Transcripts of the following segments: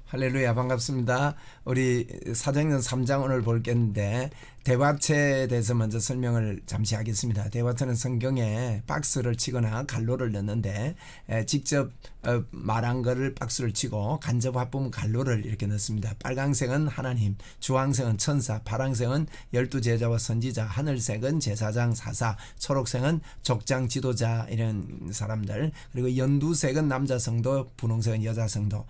할렐루야, 반갑습니다. 우리 사도행전 3장 오늘 볼 게인데, 대화체에 대해서 먼저 설명을 잠시 하겠습니다. 대화체는 성경에 박스를 치거나 갈로를 넣는데, 직접 말한 거를 박스를 치고 간접 화품 갈로를 이렇게 넣습니다. 빨강색은 하나님, 주황색은 천사, 파랑색은 12제자와 선지자, 하늘색은 제사장, 사사, 초록색은 족장, 지도자, 이런 사람들, 그리고 연두색은 남자 성도, 분홍색은 여자 성도,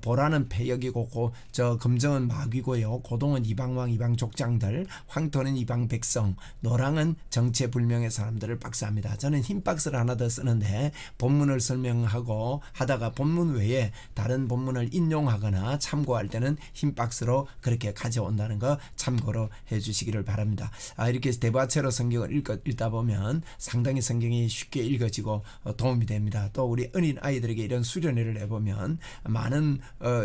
보라는 폐역이고 저 검정은 마귀고요, 고동은 이방왕, 이방 족장들, 황토는 이방 백성, 노랑은 정체불명의 사람들을 박스합니다. 저는 흰 박스를 하나 더 쓰는데, 본문을 설명하고 하다가 본문 외에 다른 본문을 인용하거나 참고할 때는 흰 박스로 그렇게 가져온다는 거 참고로 해 주시기를 바랍니다. 이렇게 대화체로 성경을 읽다 보면 상당히 성경이 쉽게 읽어지고 도움이 됩니다. 또 우리 어린 아이들에게 이런 수련회를 해보면 많은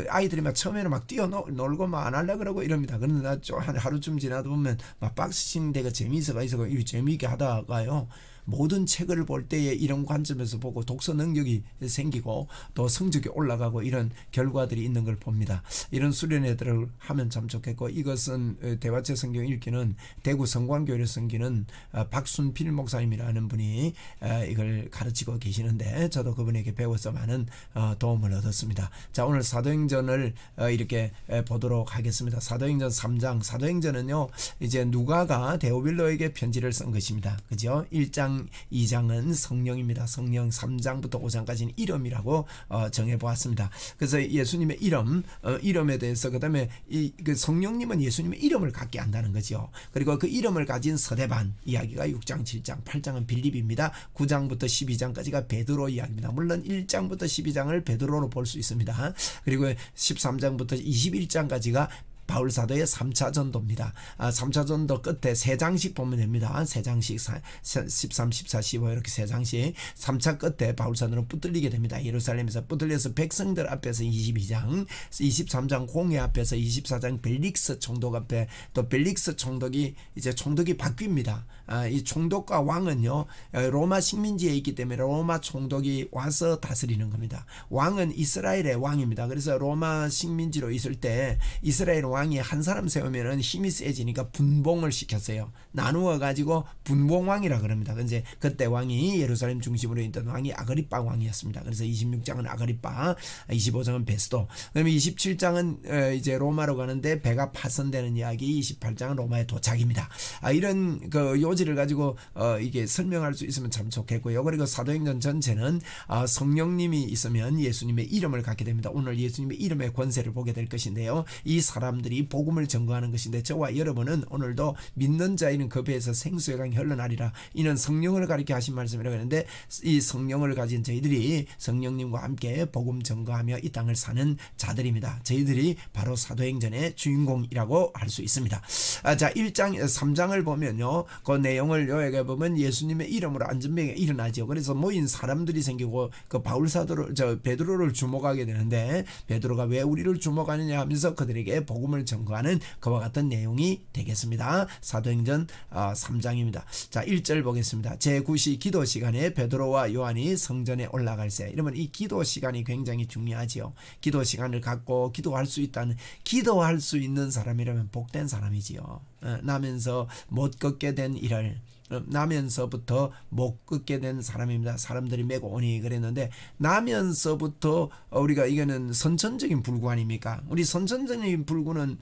아이들이 막 처음에는 막 뛰어놀고 막 안 하려고 그러고 이럽니다. 그런데 한 하루쯤 지나다 보면 막 박스 치는 데가 재미있어가 있어서 재미있게 하다가요, 모든 책을 볼 때에 이런 관점에서 보고 독서 능력이 생기고 또 성적이 올라가고 이런 결과들이 있는 걸 봅니다. 이런 수련회들을 하면 참 좋겠고, 이것은 대화체 성경 읽기는 대구 성광교회를 섬기는 박순필 목사님이라는 분이 이걸 가르치고 계시는데, 저도 그분에게 배워서 많은 도움을 얻었습니다. 자, 오늘 사도행전을 이렇게 보도록 하겠습니다. 사도행전 3장. 사도행전은요, 이제 누가가 데오빌로에게 편지를 쓴 것입니다. 그죠? 1장 2장은 성령입니다. 성령. 3장부터 5장까지는 이름이라고 정해보았습니다. 그래서 예수님의 이름에 대해서, 그 다음에 그 성령님은 예수님의 이름을 갖게 한다는 거죠. 그리고 그 이름을 가진 서대반 이야기가 6장, 7장, 8장은 빌립입니다. 9장부터 12장까지가 베드로 이야기입니다. 물론 1장부터 12장을 베드로로 볼 수 있습니다. 그리고 13장부터 21장까지가 바울 사도의 3차 전도입니다. 3차 전도 끝에 3장씩 보면 됩니다. 3장씩 13, 14, 15 이렇게 3장씩 3차 끝에 바울 사도는 붙들리게 됩니다. 예루살렘에서 붙들려서 백성들 앞에서 22장, 23장 공회 앞에서 24장 벨릭스 총독 앞에, 또 벨릭스 총독이 이제 총독이 바뀝니다. 이 총독과 왕은요, 로마 식민지에 있기 때문에 로마 총독이 와서 다스리는 겁니다. 왕은 이스라엘의 왕입니다. 그래서 로마 식민지로 있을 때 이스라엘 왕이 한 사람 세우면은 힘이 세지니까 분봉을 시켰어요. 나누어 가지고 분봉왕이라 그럽니다. 근데 그때 왕이 예루살렘 중심으로 있던 왕이 아그리빠 왕이었습니다. 그래서 26장은 아그리빠, 25장은 베스도, 그다음에 27장은 이제 로마로 가는데 배가 파손되는 이야기, 28장은 로마의 도착입니다. 이런 그 요지를 가지고 이게 설명할 수 있으면 참 좋겠고요. 그리고 사도행전 전체는 성령님이 있으면 예수님의 이름을 갖게 됩니다. 오늘 예수님의 이름의 권세를 보게 될 것인데요, 이 사람들이 복음을 전거하는 것인데, 저와 여러분은 오늘도 믿는 자에는 그 배에서 생수의 강이 흘러나리라, 이는 성령을 가리켜 하신 말씀이라고 하는데, 이 성령을 가진 저희들이 성령님과 함께 복음 전거하며 이 땅을 사는 자들입니다. 저희들이 바로 사도행전의 주인공이라고 할 수 있습니다. 자, 1장 3장을 보면요, 그 내용을 요약해 보면 예수님의 이름으로 안전병이 일어나죠. 그래서 모인 사람들이 생기고 그 바울 사도를, 베드로를 주목하게 되는데, 베드로가 왜 우리를 주목하느냐 하면서 그들에게 복음을 전거하는 그와 같은 내용이 되겠습니다. 사도행전 3장입니다. 자, 1절 보겠습니다. 제9시 기도 시간에 베드로와 요한이 성전에 올라갈새. 이러면 이 기도 시간이 굉장히 중요하지요. 기도 시간을 갖고 기도할 수 있는 사람이라면 복된 사람이지요. 나면서 못 걷게 된 일을 나면서부터 못 걷게 된 사람입니다. 사람들이 메고 오니 그랬는데, 나면서부터 우리가 이거는 선천적인 불구 아닙니까? 우리 선천적인 불구는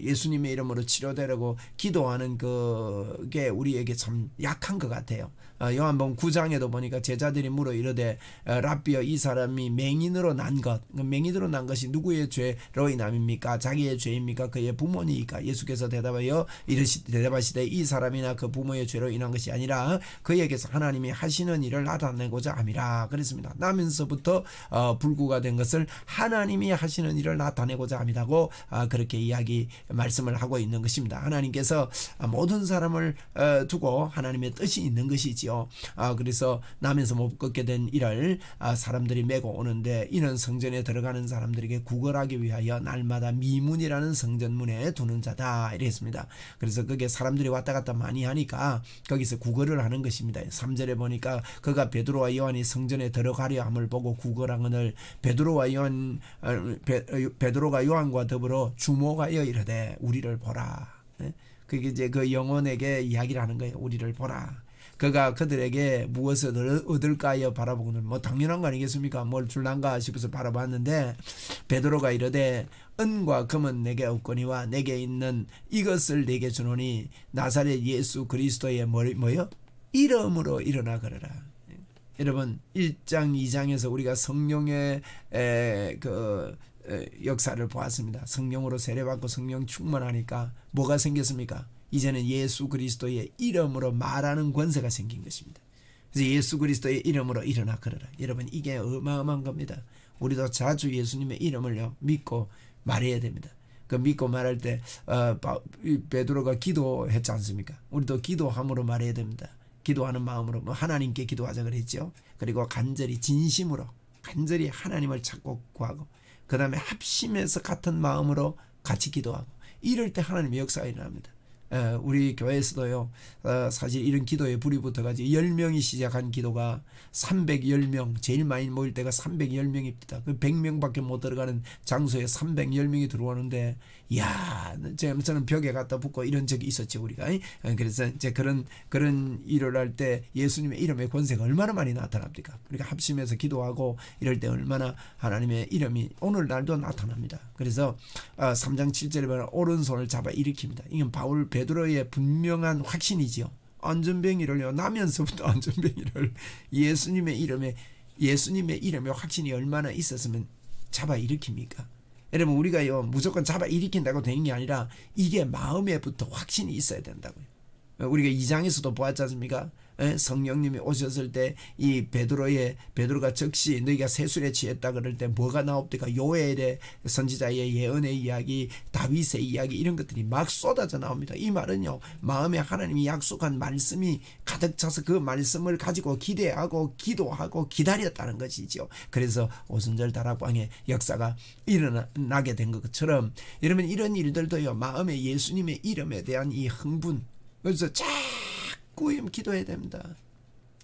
예수님의 이름으로 치료되라고 기도하는 그게 우리에게 참 약한 것 같아요. 요한복음 9장에도 보니까 제자들이 물어 이르되, 랍비여, 이 사람이 맹인으로 난 것, 맹인으로 난 것이 누구의 죄로 인함입니까? 자기의 죄입니까? 그의 부모니까? 예수께서 대답하시되 이 사람이나 그 부모의 죄로 인한 것이 아니라 그에게서 하나님이 하시는 일을 나타내고자 함이라 그랬습니다. 나면서부터 불구가 된 것을 하나님이 하시는 일을 나타내고자 함이라고 그렇게 말씀을 하고 있는 것입니다. 하나님께서 모든 사람을 두고 하나님의 뜻이 있는 것이지요. 있지요. 그래서 남에서 못 걷게 된 이를 사람들이 메고 오는데, 이는 성전에 들어가는 사람들에게 구걸하기 위하여 날마다 미문이라는 성전문에 두는 자다 이랬습니다. 그래서 그게 사람들이 왔다 갔다 많이 하니까 거기서 구걸을 하는 것입니다. 3절에 보니까 그가 베드로와 요한이 성전에 들어가려 함을 보고 구걸하거늘 베드로가 요한과 더불어 주목하여 이르되 우리를 보라. 그게 이제 그 영혼에게 이야기를 하는 거예요. 우리를 보라. 그가 그들에게 무엇을 얻을까 하여 바라보고는 뭐 당연한 거 아니겠습니까? 뭘 줄란가 싶어서 바라봤는데, 베드로가 이르되 은과 금은 내게 없거니와 내게 있는 이것을 내게 주노니 나사렛 예수 그리스도의 뭐요? 이름으로 일어나 걸어라. 여러분 1장 2장에서 우리가 성령의 역사를 보았습니다. 성령으로 세례받고 성령 충만하니까 뭐가 생겼습니까? 이제는 예수 그리스도의 이름으로 말하는 권세가 생긴 것입니다. 그래서 예수 그리스도의 이름으로 일어나 걸어라. 여러분 이게 어마어마한 겁니다. 우리도 자주 예수님의 이름을 믿고 말해야 됩니다. 그 믿고 말할 때 베드로가 기도했지 않습니까? 우리도 기도함으로 말해야 됩니다. 기도하는 마음으로 하나님께 기도하자 그랬죠. 그리고 간절히 진심으로 간절히 하나님을 찾고 구하고, 그 다음에 합심해서 같은 마음으로 같이 기도하고, 이럴 때 하나님의 역사가 일어납니다. 우리 교회에서도요, 사실 이런 기도에 불이 붙어가지고 10명이 시작한 기도가 310명, 제일 많이 모일 때가 310명입니다. 그 100명밖에 못 들어가는 장소에 310명이 들어오는데, 이야, 저는 벽에 갖다 붙고 이런 적이 있었죠, 우리가. 그래서 이제 그런 일을 할 때 예수님의 이름의 권세가 얼마나 많이 나타납니까? 우리가 합심해서 기도하고 이럴 때 얼마나 하나님의 이름이 오늘날도 나타납니다. 그래서 3장 7절에 보면 오른손을 잡아 일으킵니다. 이건 베드로의 분명한 확신이지요. 안전뱅이를요, 나면서부터 안전뱅이를 예수님의 이름에 확신이 얼마나 있었으면 잡아 일으킵니까? 여러분 우리가요 무조건 잡아 일으킨다고 되는 게 아니라 이게 마음에부터 확신이 있어야 된다고요. 우리가 2장에서도 보았지 않습니까? 성령님이 오셨을 때 이 베드로가 즉시 너희가 세술에 취했다 그럴 때 뭐가 나옵니까? 요엘의 선지자의 예언의 이야기, 다윗의 이야기, 이런 것들이 막 쏟아져 나옵니다. 이 말은요, 마음에 하나님이 약속한 말씀이 가득 차서 그 말씀을 가지고 기대하고 기도하고 기다렸다는 것이죠. 그래서 오순절 다락방의 역사가 일어나게 된 것처럼, 여러분 이런 일들도요, 마음에 예수님의 이름에 대한 이 흥분, 그래서 자꾸 기도해야 됩니다.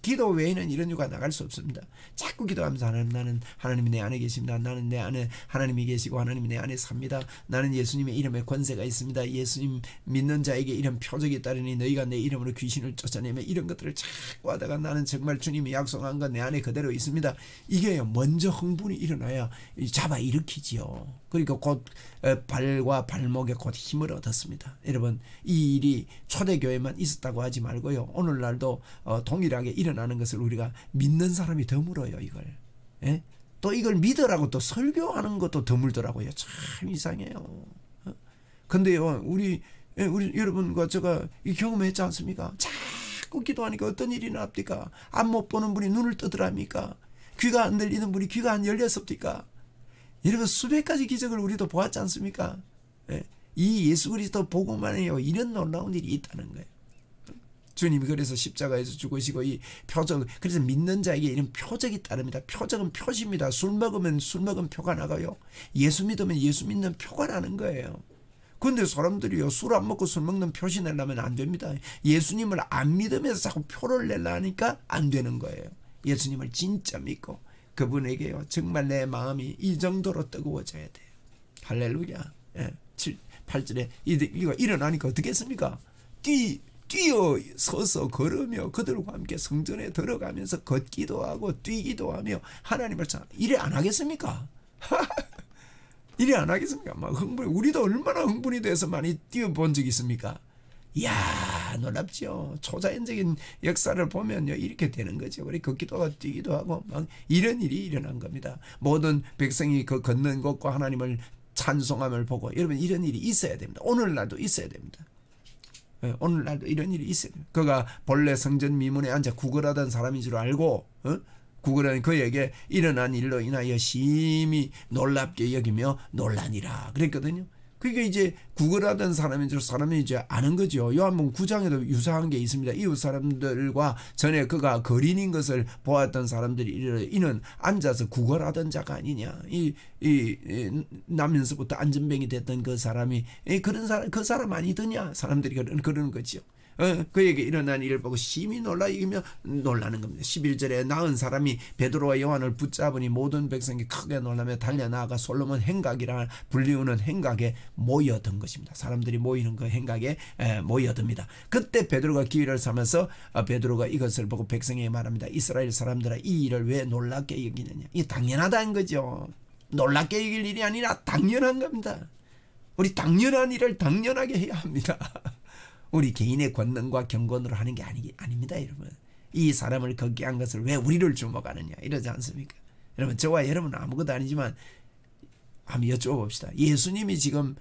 기도 외에는 이런 유가 나갈 수 없습니다. 자꾸 기도하면서 나는 하나님이 내 안에 계십니다. 나는 내 안에 하나님이 계시고 하나님이 내 안에 삽니다. 나는 예수님의 이름에 권세가 있습니다. 예수님 믿는 자에게 이런 표적이 따르니 너희가 내 이름으로 귀신을 쫓아내면, 이런 것들을 자꾸 하다가 나는 정말 주님이 약속한 건 내 안에 그대로 있습니다. 이게요 먼저 흥분이 일어나야 잡아 일으키지요. 그러니까 곧 발과 발목에 곧 힘을 얻었습니다. 여러분 이 일이 초대교회만 있었다고 하지 말고요, 오늘날도 동일하게 일어나는 것을 우리가 믿는 사람이 드물어요. 이걸 또 이걸 믿으라고 또 설교하는 것도 드물더라고요. 참 이상해요. 근데요 우리 여러분과 제가 이 경험했지 않습니까? 자꾸 기도하니까 어떤 일이 납니까? 안 못 보는 분이 눈을 뜨더랍니까? 귀가 안 들리는 분이 귀가 안 열렸습니까? 여러분 수백 가지 기적을 우리도 보았지 않습니까? 이 예수 그리스도 복음만에요 이런 놀라운 일이 있다는 거예요. 주님이 그래서 십자가에서 죽으시고 이 표적, 그래서 믿는 자에게 이런 표적이 따릅니다. 표적은 표시입니다. 술 먹으면 술 먹은 표가 나가요. 예수 믿으면 예수 믿는 표가 나는 거예요. 그런데 사람들이요 술 안 먹고 술 먹는 표시 내려면 안 됩니다. 예수님을 안 믿으면서 자꾸 표를 내려 하니까 안 되는 거예요. 예수님을 진짜 믿고 그분에게요 정말 내 마음이 이 정도로 뜨거워져야 돼요. 할렐루야. 8절에 이거 일어나니까 어떻게 했습니까? 뛰어 서서 걸으며 그들과 함께 성전에 들어가면서 걷기도 하고 뛰기도 하며 하나님을 찾아. 이래 안 하겠습니까? 이래 안 하겠습니까? 막 우리도 얼마나 흥분이 돼서 많이 뛰어본 적이 있습니까? 이야 놀랍죠. 초자연적인 역사를 보면요 이렇게 되는 거죠. 우리 걷기도 하고 뛰기도 하고 막 이런 일이 일어난 겁니다. 모든 백성이 그 걷는 것과 하나님을 찬송함을 보고, 여러분 이런 일이 있어야 됩니다. 오늘날도 있어야 됩니다. 오늘날도 이런 일이 있어요. 그가 본래 성전 미문에 앉아 구걸하던 사람인 줄 알고 구걸하는 그에게 일어난 일로 인하여 심히 놀랍게 여기며 놀라니라 그랬거든요. 그러니까 이제 구걸하던 사람이 이제 아는 거죠. 요한복음 9장에도 유사한 게 있습니다. 이웃 사람들과 전에 그가 거린인 것을 보았던 사람들이 이르러 이는 앉아서 구걸하던 자가 아니냐. 이 나면서부터 안전뱅이 됐던 그 사람이 그 사람 아니더냐. 사람들이 그러는 거죠. 그에게 일어난 일을 보고 심히 이기며 놀라는 겁니다. 11절에 나은 사람이 베드로와 요한을 붙잡으니 모든 백성이 크게 놀라며 달려나가 솔로몬 행각이라 불리우는 행각에 모여든 것입니다. 사람들이 모이는 그 행각에 모여듭니다. 그때 베드로가 기회를 삼아서 베드로가 이것을 보고 백성에게 말합니다. 이스라엘 사람들아 이 일을 왜 놀랍게 여기느냐. 이게 당연하다는 거죠. 놀랍게 여길 일이 아니라 당연한 겁니다. 우리 당연한 일을 당연하게 해야 합니다. 우리 개인의 권능과 경건으로 하는 게 아닙니다. 여러분. 이 사람을 걷게 한 것을 왜 우리를 주목하느냐 이러지 않습니까? 여러분 저와 여러분은 아무것도 아니지만 한번 여쭤봅시다. 예수님이 지금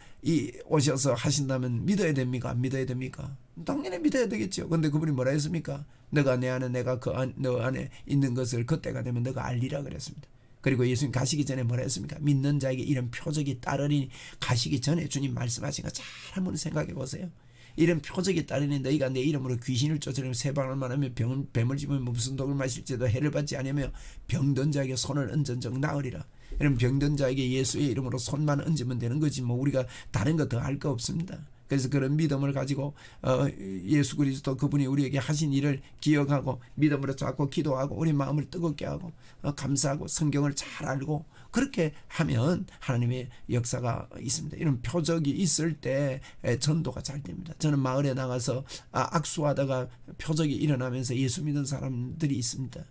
오셔서 하신다면 믿어야 됩니까? 안 믿어야 됩니까? 당연히 믿어야 되겠죠. 그런데 그분이 뭐라 했습니까? 너가 내 안에 내가 너 안에 있는 것을 그때가 되면 너가 알리라 그랬습니다. 그리고 예수님 가시기 전에 뭐라 했습니까? 믿는 자에게 이런 표적이 따르니 가시기 전에 주님 말씀하신 거 잘 한번 생각해 보세요. 이런 표적이 따르니 너희가 내 이름으로 귀신을 쫓아내며 세 방울 만하며 뱀을 집으면 무슨 독을 마실지도 해를 받지 아니하며 병든 자에게 손을 얹은 적 나으리라. 이런 병든 자에게 예수의 이름으로 손만 얹으면 되는 거지 뭐 우리가 다른 거 더 할 거 없습니다. 그래서 그런 믿음을 가지고 예수 그리스도 그분이 우리에게 하신 일을 기억하고 믿음으로 잡고 기도하고 우리 마음을 뜨겁게 하고 감사하고 성경을 잘 알고 그렇게 하면 하나님의 역사가 있습니다. 이런 표적이 있을 때 전도가 잘 됩니다. 저는 마을에 나가서 악수하다가 표적이 일어나면서 예수 믿는 사람들이 있습니다.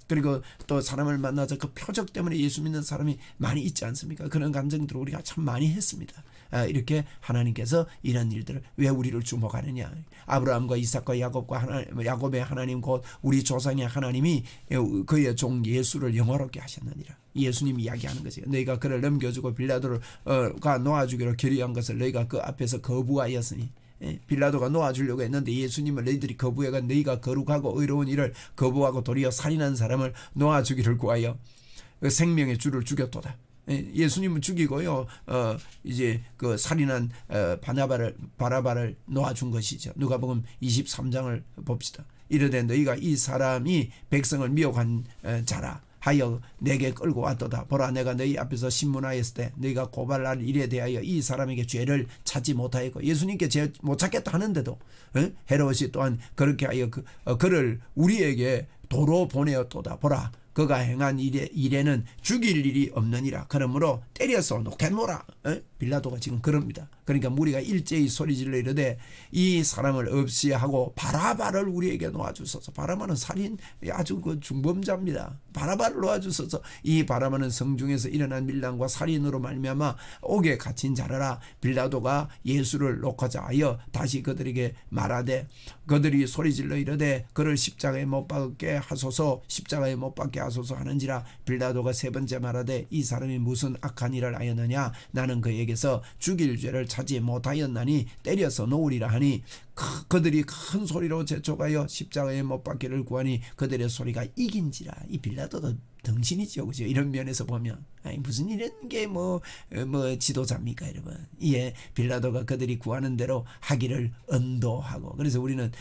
그리고 또 사람을 만나서 그 표적 때문에 예수 믿는 사람이 많이 있지 않습니까? 그런 감정들을 우리가 참 많이 했습니다. 이렇게 하나님께서 이런 일들을 왜 우리를 주목하느냐. 아브라함과 이삭과 야곱의 하나님 곧 우리 조상의 하나님이 그의 종 예수를 영화롭게 하셨느니라. 예수님이 이야기하는 거죠. 너희가 그를 넘겨주고 빌라도가 놓아주기로 결의한 것을 너희가 그 앞에서 거부하였으니 빌라도가 놓아주려고 했는데 예수님은 너희들이 거부해가 너희가 거룩하고 의로운 일을 거부하고 도리어 살인한 사람을 놓아주기를 구하여 생명의 주를 죽였도다. 예수님은 죽이고요. 이제 그 살인한 바라바를 놓아준 것이죠. 누가복음 23장을 봅시다. 이르되 너희가 이 사람이 백성을 미혹한 자라 하여 내게 끌고 왔도다. 보라 내가 너희 앞에서 신문하였을 때 너희가 고발할 일에 대하여 이 사람에게 죄를 찾지 못하였고 예수님께 죄 못 찾겠다 하는데도 헤롯이 또한 그렇게 하여 그를 우리에게 도로 보내었도다. 보라 그가 행한 일에는 죽일 일이 없느니라. 그러므로 때려서 놓겠노라. 빌라도가 지금 그럽니다. 그러니까 무리가 일제히 소리질러 이르되 이 사람을 없이 하고 바라바를 우리에게 놓아주소서. 바라바는 살인 아주 그 중범자입니다. 바라바를 놓아주소서. 이 바라바는 성중에서 일어난 밀란과 살인으로 말미암아 옥에 갇힌 자라라. 빌라도가 예수를 놓고자 하여 다시 그들에게 말하되 그들이 소리질러 이르되 그를 십자가에 못 박게 하소서. 십자가에 못 박게 하소서 하는지라. 빌라도가 세 번째 말하되 이 사람이 무슨 악한 일을 하였느냐. 나는 그에게서 죽일 죄를 찾지 못하였나니 때려서 놓으리라 하니 그들이 큰 소리로 재촉하여 십자가에 못 박기를 구하니 그들의 소리가 이긴지라. 이 빌라도도 덩신이죠. 그죠? 이런 면에서 보면 아니 무슨 이런 게 뭐 지도자입니까 여러분. 예, 빌라도가 그들이 구하는 대로 하기를 언도하고. 그래서 우리는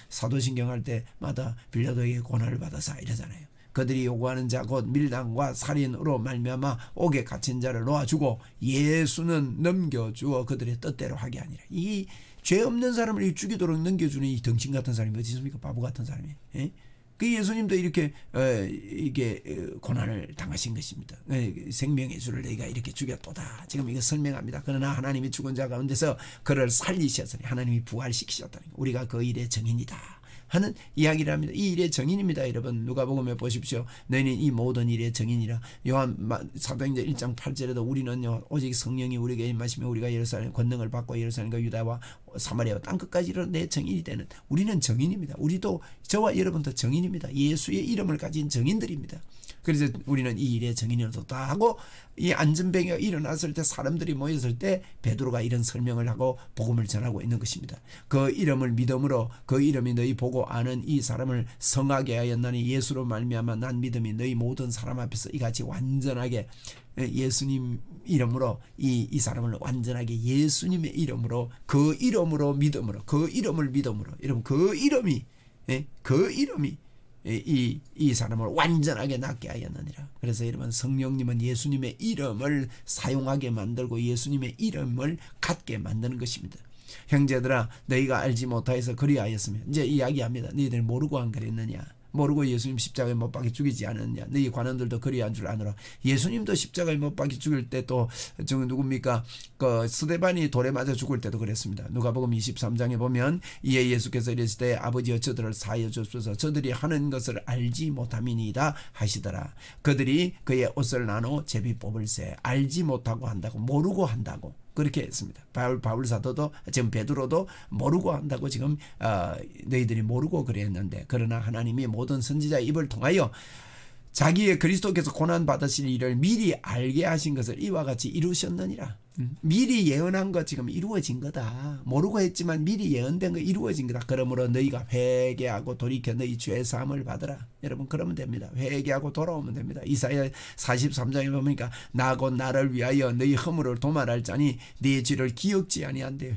사도신경 할 때마다 빌라도에게 고난을 받아서 이러잖아요. 그들이 요구하는 자 곧 밀당과 살인으로 말미암아 옥에 갇힌 자를 놓아주고 예수는 넘겨주어 그들의 뜻대로 하게 아니라. 이 죄 없는 사람을 죽이도록 넘겨주는 이 덩신 같은 사람이 어디 있습니까? 바보 같은 사람이. 그 예수님도 이렇게 이게 고난을 당하신 것입니다. 생명의 주를 너희가 이렇게 죽였도다. 지금 이거 설명합니다. 그러나 하나님이 죽은 자 가운데서 그를 살리셨으니 하나님이 부활시키셨다니 우리가 그 일의 정인이다 하는 이야기를 합니다. 이 일의 정인입니다. 여러분 누가복음에 보십시오. 너희는 이 모든 일의 정인이라. 요한 사도행전 1장 8절에도 우리는요 오직 성령이 우리에게 임하시며 우리가 예루살렘 권능을 받고 예루살렘과 유다와 사마리아와 땅끝까지 이르러 내 정인이 되는 우리는 정인입니다. 우리도 저와 여러분도 정인입니다. 예수의 이름을 가진 정인들입니다. 그래서 우리는 이 일의 정인이로다 하고 이 안전병이 일어났을 때 사람들이 모였을 때 베드로가 이런 설명을 하고 복음을 전하고 있는 것입니다. 그 이름을 믿음으로 그 이름이 너희 보고 아는 이 사람을 성하게 하였나니 예수로 말미암아 난 믿음이 너희 모든 사람 앞에서 이같이 완전하게 예수님 이름으로 이 사람을 완전하게 예수님의 이름으로, 그 이름으로 믿음으로, 그 이름을 믿음으로, 여러분 그 이름이 이 사람을 완전하게 낫게 하였느니라. 그래서 여러분 성령님은 예수님의 이름을 사용하게 만들고 예수님의 이름을 갖게 만드는 것입니다. 형제들아 너희가 알지 못하여서 그리하였으며, 이제 이야기합니다. 너희들 모르고 안 그랬느냐? 모르고 예수님 십자가에 못 박혀 죽이지 않았느냐? 너희 관원들도 그리한 줄 아노라. 예수님도 십자가에 못 박혀 죽일 때 또 누굽니까? 그 스데반이 돌에 맞아 죽을 때도 그랬습니다. 누가복음 23장에 보면 이에 예수께서 이르실 때 아버지여 저들을 사하여 주옵소서. 저들이 하는 것을 알지 못함이니이다 하시더라. 그들이 그의 옷을 나눠 제비 뽑을세. 알지 못하고 한다고, 모르고 한다고 그렇게 했습니다. 바울 사도도 지금 베드로도 모르고 한다고 지금 너희들이 모르고 그랬는데, 그러나 하나님이 모든 선지자의 입을 통하여 자기의 그리스도께서 고난 받으실 일을 미리 알게 하신 것을 이와 같이 이루셨느니라. 미리 예언한 것 지금 이루어진 거다. 모르고 했지만 미리 예언된 거 이루어진 거다. 그러므로 너희가 회개하고 돌이켜 너희 죄 사함을 받으라. 여러분 그러면 됩니다. 회개하고 돌아오면 됩니다. 이사야 43장에 보니까 나 곧 나를 위하여 너희 허물을 도말할 자니 네 죄를 기억지 아니한대.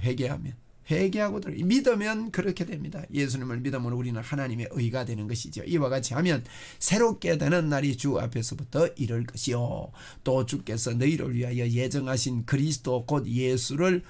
회개하고 믿으면 그렇게 됩니다. 예수님을 믿으면 우리는 하나님의 의가 되는 것이죠. 이와 같이 하면 새롭게 되는 날이 주 앞에서부터 이를 것이요, 또 주께서 너희를 위하여 예정하신 그리스도 곧 예수를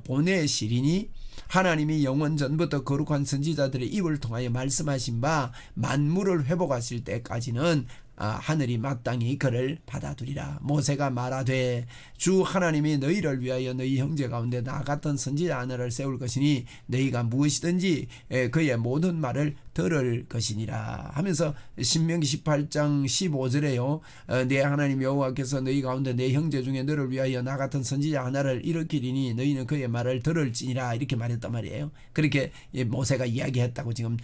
보내시리니 하나님이 영원 전부터 거룩한 선지자들의 입을 통하여 말씀하신 바 만물을 회복하실 때까지는 하늘이 마땅히 그를 받아두리라. 모세가 말하되 주 하나님이 너희를 위하여 너희 형제 가운데 나 같은 선지자 하나를 세울 것이니 너희가 무엇이든지 그의 모든 말을 들을 것이니라 하면서 신명기 18장 15절에요. 내 하나님 여호와께서 너희 가운데 내 형제 중에 너를 위하여 나 같은 선지자 하나를 일으키리니 너희는 그의 말을 들을지니라 이렇게 말했단 말이에요. 그렇게 모세가 이야기했다고 지금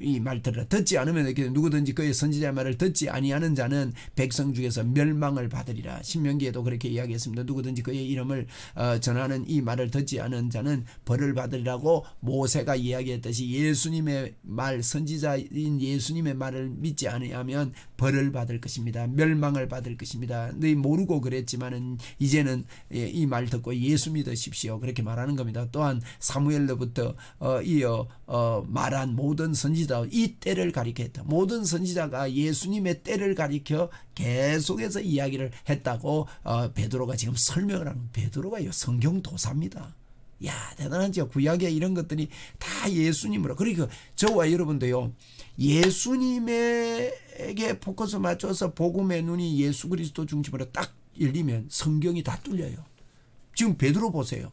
이 말 들으라. 듣지 않으면 누구든지 그의 선지자의 말을 듣지 아니하는 자는 백성 중에서 멸망을 받으리라. 신명기에도 그렇게 이야기했습니다. 누구든지 그의 이름을 전하는 이 말을 듣지 않은 자는 벌을 받으리라고 모세가 이야기했듯이 예수님의 말, 선지자인 예수님의 말을 믿지 않으면 벌을 받을 것입니다. 멸망을 받을 것입니다. 너희 모르고 그랬지만은 이제는 이 말 듣고 예수 믿으십시오. 그렇게 말하는 겁니다. 또한 사무엘로부터 이어 말한 모든 선지자, 이 때를 가리켰다. 모든 선지자가 예수님의 때를 가리켜 계속해서 이야기를 했다고 베드로가 지금 설명을 하는. 베드로가요 성경 도사입니다. 야 대단하죠. 구약의 이런 것들이 다 예수님으로. 그러니까 저와 여러분도요 예수님에게 포커스 맞춰서 복음의 눈이 예수 그리스도 중심으로 딱 열리면 성경이 다 뚫려요. 지금 베드로 보세요.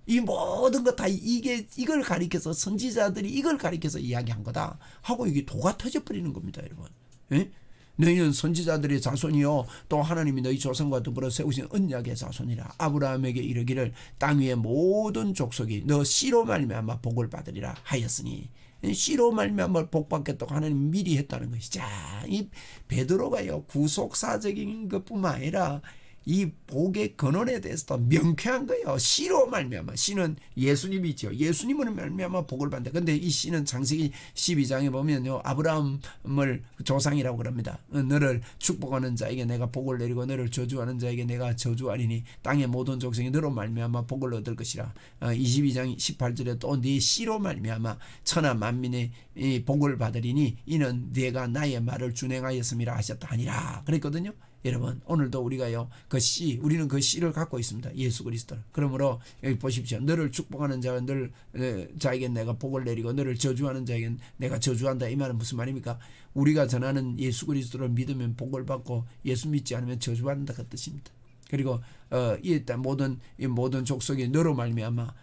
이 모든 것 다 이걸 가리켜서 선지자들이 이걸 가리켜서 이야기한 거다 하고 이게 도가 터져버리는 겁니다. 여러분. 예? 너희는 선지자들의 자손이요 또 하나님이 너희 조상과 더불어 세우신 언약의 자손이라. 아브라함에게 이르기를 땅 위의 모든 족속이 너 씨로 말미암아 복을 받으리라 하였으니, 씨로 말미암아 복 받겠다고 하나님이 미리 했다는 것이죠. 이 베드로가요 구속사적인 것뿐만 아니라 이 복의 근원에 대해서도 명쾌한 거예요. 씨로 말미암아. 씨는 예수님이죠. 예수님으로 말미암아 복을 받는다. 근데 이 씨는 창세기 12장에 보면요 아브라함을 조상이라고 그럽니다. 너를 축복하는 자에게 내가 복을 내리고 너를 저주하는 자에게 내가 저주하리니 땅의 모든 족속이 너로 말미암아 복을 얻을 것이라. 22장 18절에 또 네 씨로 말미암아 천하 만민의 이 복을 받으리니 이는 네가 나의 말을 준행하였음이라 하셨다 하니라 그랬거든요. 여러분 오늘도 우리가요 그 씨, 우리는 그 씨를 갖고 있습니다. 예수 그리스도. 그러므로 여기 보십시오. 너를 축복하는 자에게 내가 복을 내리고 너를 저주하는 자에게 내가 저주한다. 이 말은 무슨 말입니까? 우리가 전하는 예수 그리스도를 믿으면 복을 받고 예수 믿지 않으면 저주받는다 그 뜻입니다. 그리고 이 모든 족속이 너로 말미암아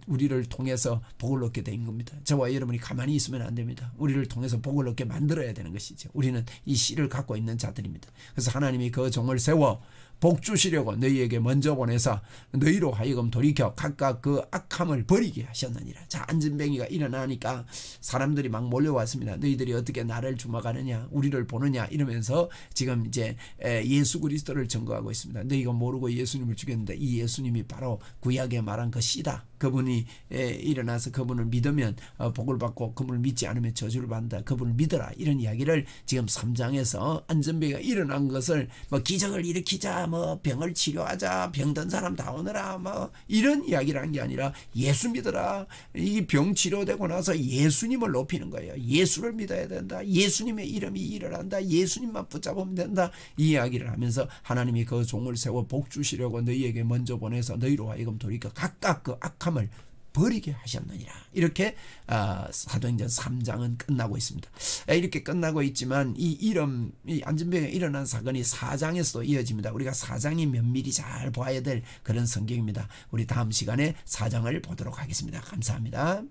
우리를 통해서 복을 얻게 된 겁니다. 저와 여러분이 가만히 있으면 안 됩니다. 우리를 통해서 복을 얻게 만들어야 되는 것이죠. 우리는 이 씨를 갖고 있는 자들입니다. 그래서 하나님이 그 종을 세워 복 주시려고 너희에게 먼저 보내서 너희로 하여금 돌이켜 각각 그 악함을 버리게 하셨느니라. 자, 안전뱅이가 일어나니까 사람들이 막 몰려왔습니다. 너희들이 어떻게 나를 주목하느냐, 우리를 보느냐 이러면서 지금 이제 예수 그리스도를 증거하고 있습니다. 너희가 모르고 예수님을 죽였는데 이 예수님이 바로 구약에 말한 그 씨다. 그분이 일어나서 그분을 믿으면 복을 받고 그분을 믿지 않으면 저주를 받는다. 그분을 믿어라. 이런 이야기를 지금 3장에서 안전병이가 일어난 것을 뭐 기적을 일으키자, 뭐 병을 치료하자, 병든 사람 다 오너라, 뭐 이런 이야기를 한 게 아니라 예수 믿어라. 이 병 치료되고 나서 예수님을 높이는 거예요. 예수를 믿어야 된다. 예수님의 이름이 일어난다. 예수님만 붙잡으면 된다. 이 이야기를 하면서 하나님이 그 종을 세워 복 주시려고 너희에게 먼저 보내서 너희로 하여금 돌이켜 각각 그 악함을 버리게 하셨느니라. 이렇게 사도행전 3장은 끝나고 있습니다. 이렇게 끝나고 있지만 이 안전병에 일어난 사건이 4장에서도 이어집니다. 우리가 4장이 면밀히 잘 봐야 될 그런 성경입니다. 우리 다음 시간에 4장을 보도록 하겠습니다. 감사합니다.